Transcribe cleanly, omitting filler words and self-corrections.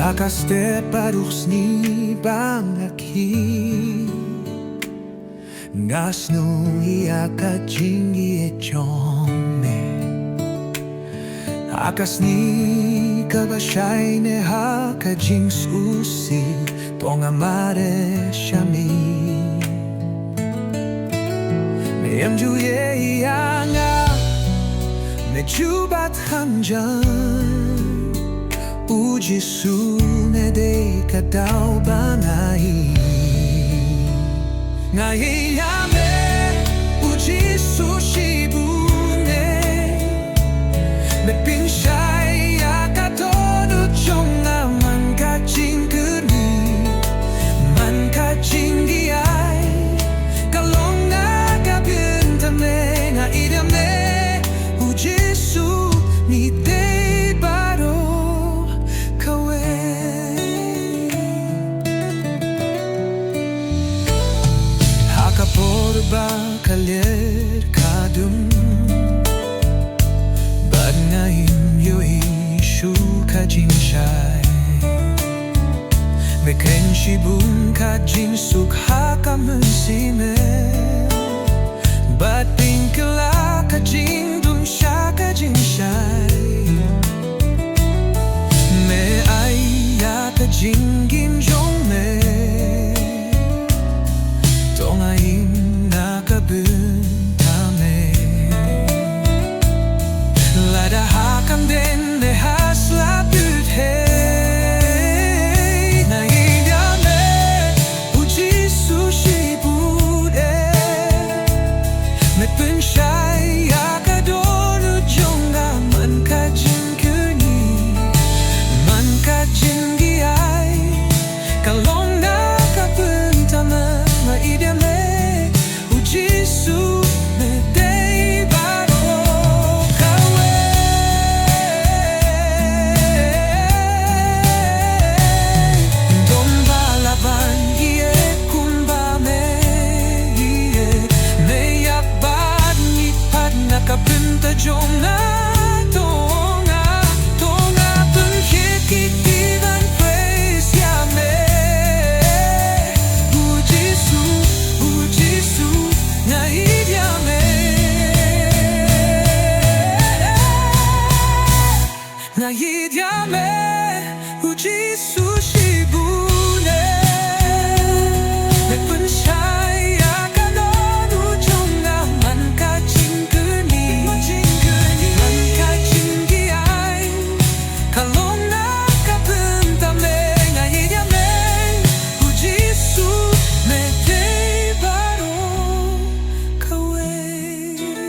Hakaste paruchsni bangaki Ngasno hiaka jingi echome Hakasni kabashaine haka jings usi Tonga mare shami Meamjuye yanga Mejubat hanjan Uji sune de kadau banai Ngai yame uji sushi bune Me pinshai akatono chonga manka jinguni Manka jingi ai Kalonga kapintame Nga idame uji su ni de Porba kalir kadum Bad ngayon yui shu kajin shai Meken shibun kajin sukha kamunsime Bad pinkala kajin dun sha kajin shai Me aya kajin gin jong me Lada hakan den de hasla ut hej Na idame uji sushi bude Me penshai akadonu jonga Man ka jinkuni Man ka jingi ai Kalong na kapuntama Na idame Ujisu me dei baro kawe Domba laban ie kumba me ie Me yakbad ni pad nakapinta jong na